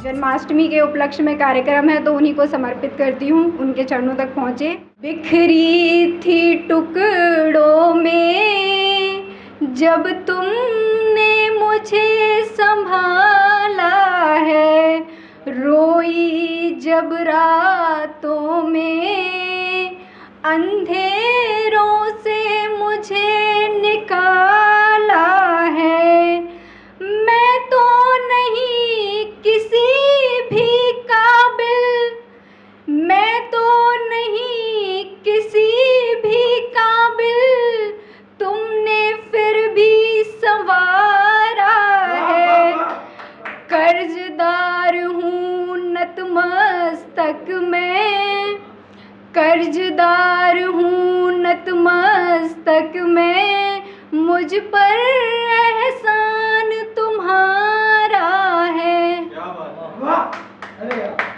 जन्माष्टमी के उपलक्ष्य में कार्यक्रम है तो उन्हीं को समर्पित करती हूँ, उनके चरणों तक पहुँचे। बिखरी थी टुकड़ों में जब तुमने मुझे संभाला है, रोई जब रातों में अंधेरों से मुझे निकाला है। मैं तो नहीं किसी भी काबिल, मैं तो नहीं किसी भी काबिल, तुमने फिर भी संवारा है। कर्जदार हूँ नतमस्तक मैं, कर्जदार हूँ नतमस्तक मैं, मुझ पर एहसान तुम्हारा है। क्या बात, वाह, अरे यार।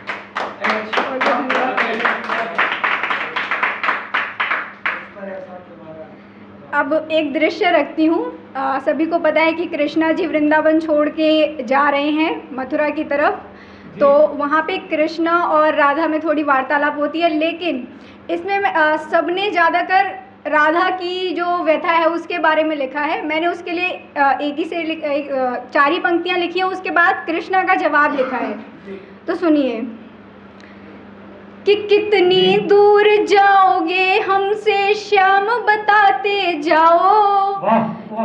अब एक दृश्य रखती हूँ। सभी को पता है कि कृष्णा जी वृंदावन छोड़ के जा रहे हैं मथुरा की तरफ, तो वहाँ पे कृष्णा और राधा में थोड़ी वार्तालाप होती है, लेकिन इसमें सबने ज़्यादातर राधा की जो व्यथा है उसके बारे में लिखा है। मैंने उसके लिए चार ही पंक्तियाँ लिखी हैं, उसके बाद कृष्णा का जवाब लिखा है। तो सुनिए कि कितनी दूर जाओगे हमसे श्याम बताते जाओ,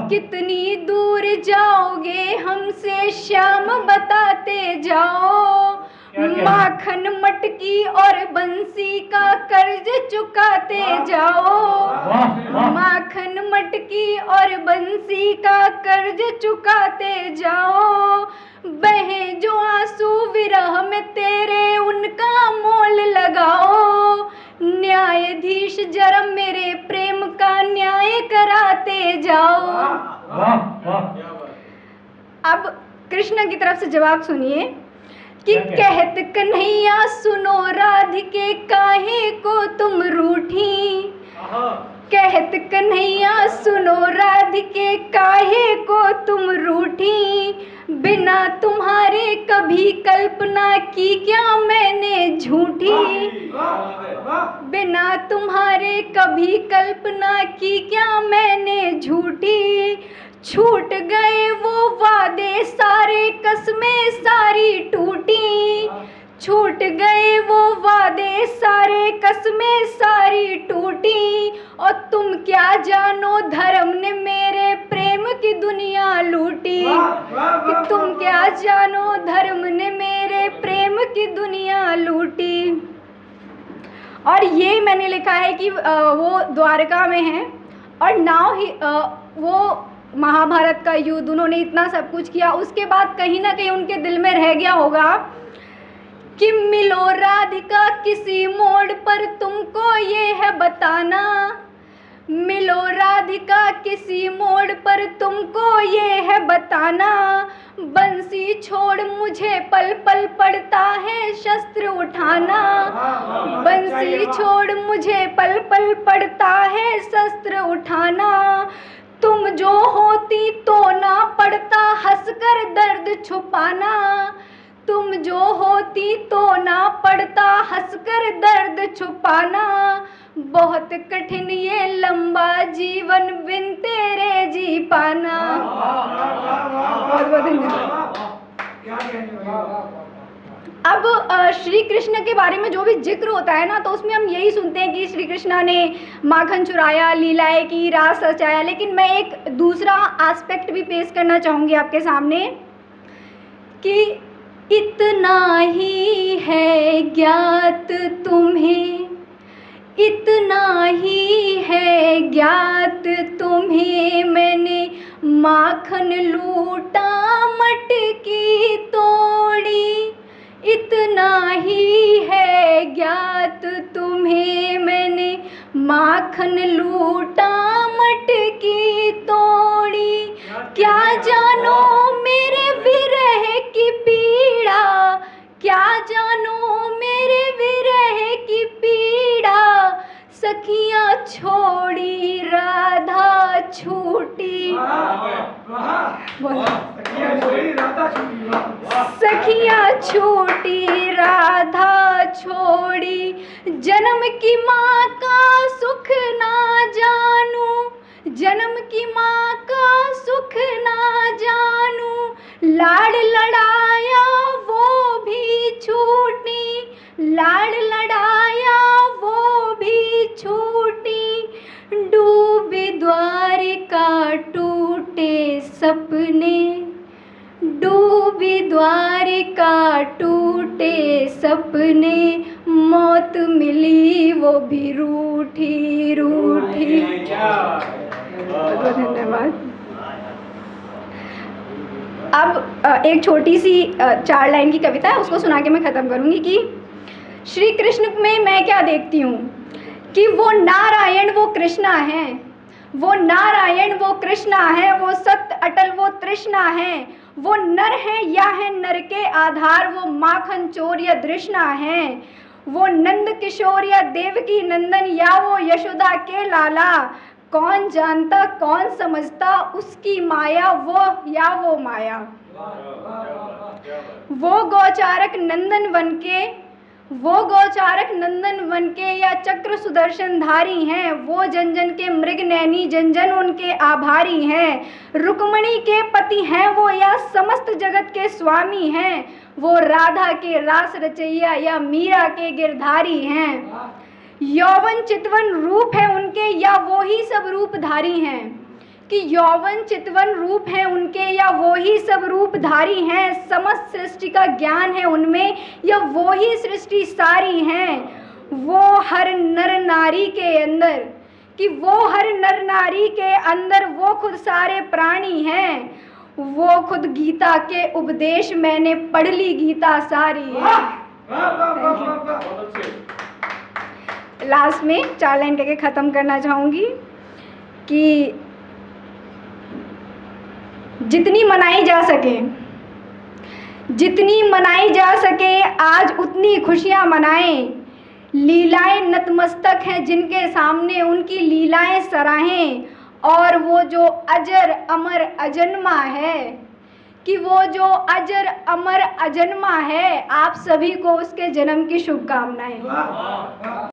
कितनी दूर जाओगे हमसे श्याम बताते जाओ, माखन मटकी और बंसी का कर्ज चुकाते जाओ, माखन मटकी और बंसी का कर्ज चुकाते जाओ, बहे जो आंसू विरह में तेरे उनका मोल लगाओ, न्यायाधीश जरा मेरे प्रेम का न्याय कराते जाओ। अब कृष्ण की तरफ से जवाब सुनिए कि कहत कन्हैया सुनो राधिके काहे को तुम रूठी, कहत कन्हैया सुनो राधिके काहे को तुम रूठी, बिना तुम्हारे कभी कल्पना की क्या मैंने झूठी, बिना तुम्हारे कभी कल्पना की क्या मैंने झूठी, छूट गए वो वादे सारे कसमें सारी टूटी, छूट गए वो वादे सारे कसमें सारी टूटी, और तुम क्या जानो धर्म ने मेरे प्रेम की दुनिया लूटी, कि तुम क्या जानो धर्म ने मेरे प्रेम की दुनिया लूटी। और ये मैंने लिखा है कि वो द्वारका में हैं और नाव ही वो महाभारत का युद्ध, उन्होंने इतना सब कुछ किया, उसके बाद कहीं ना कहीं उनके दिल में रह गया होगा कि मिलो राधिका किसी मोड़ पर तुमको ये है बताना, मिलो राधिका किसी मोड़ पर तुमको ये है बताना, बंसी छोड़ मुझे पल पल पड़ता है शस्त्र उठाना, बंसी छोड़ मुझे पल पल पड़ता है शस्त्र उठाना, तुम जो होती तो ना पड़ता हंसकर दर्द छुपाना, तुम जो होती तो ना पड़ता हंसकर दर्द छुपाना, बहुत कठिन ये लंबा जीवन बिन तेरे जी पाना। बहुत बहुत धन्यवाद। अब श्री कृष्ण के बारे में जो भी जिक्र होता है ना, तो उसमें हम यही सुनते हैं कि श्री कृष्ण ने माखन चुराया, लीलाएं की, रास रचाया, लेकिन मैं एक दूसरा एस्पेक्ट भी पेश करना चाहूँगी आपके सामने कि इतना ही है ज्ञात तुम्हें, इतना ही है ज्ञात तुम्हें, मैंने माखन लूटा मटकी तोड़ी, इतना ही है ज्ञात तुम्हें, मैंने माखन लूटा मटकी तोड़ी, क्या जानो मेरे विरह की पीड़ा, क्या जानो मेरे विरह की पीड़ा, सखियाँ छोड़ी राधा छूटी, सखियाँ सखियाँ छूटी राधा छोड़ी, जन्म की माँ का सुख ना जानू, जन्म की माँ का सुख ना जानू, लाड़ लड़ाया वो भी छूटी, लाड़ लड़ाया वो भी छूटी, डूबी द्वारिका टूटे सपने, डूबी द्वारिका टूटे सपने, मौत मिली वो भी रूठी रूठी। बहुत बहुत धन्यवाद। अब एक छोटी सी 4 लाइन की कविता है, उसको सुना के मैं ख़त्म करूँगी कि श्री कृष्ण में मैं क्या देखती हूँ कि वो नारायण वो कृष्णा हैं, वो नारायण वो कृष्णा है, वो सत्य अटल वो तृष्णा है, वो नर है या है नर के आधार, वो माखन चोर या तृष्णा है, वो नंद किशोर या देवकी नंदन या वो यशोदा के लाला, कौन जानता कौन समझता उसकी माया, वो या वो माया, वो गौचारक नंदन बनके, वो गौचारक नंदन बनके या चक्र सुदर्शन धारी हैं, वो जन जन के मृग नैनी जन जन उनके आभारी हैं, रुक्मणी के पति हैं वो या समस्त जगत के स्वामी हैं, वो राधा के रास रचैया या मीरा के गिरधारी हैं, यौवन चितवन रूप है उनके या वो ही सब रूपधारी हैं, कि यौवन चितवन रूप है उनके या वो ही सब रूपधारी हैं, समस्त सृष्टि का ज्ञान है उनमें या वो ही सृष्टि सारी हैं, वो हर नर नारी के अंदर, कि वो हर नर नारी के अंदर वो खुद सारे प्राणी हैं, वो खुद गीता के उपदेश मैंने पढ़ ली गीता सारी है। लास्ट में 4 लाइन करके ख़त्म करना चाहूँगी कि जितनी मनाई जा सके, जितनी मनाई जा सके आज उतनी खुशियाँ मनाएं, लीलाएं नतमस्तक हैं जिनके सामने उनकी लीलाएं सराहें, और वो जो अजर अमर अजन्मा है, कि वो जो अजर अमर अजन्मा है, आप सभी को उसके जन्म की शुभकामनाएं।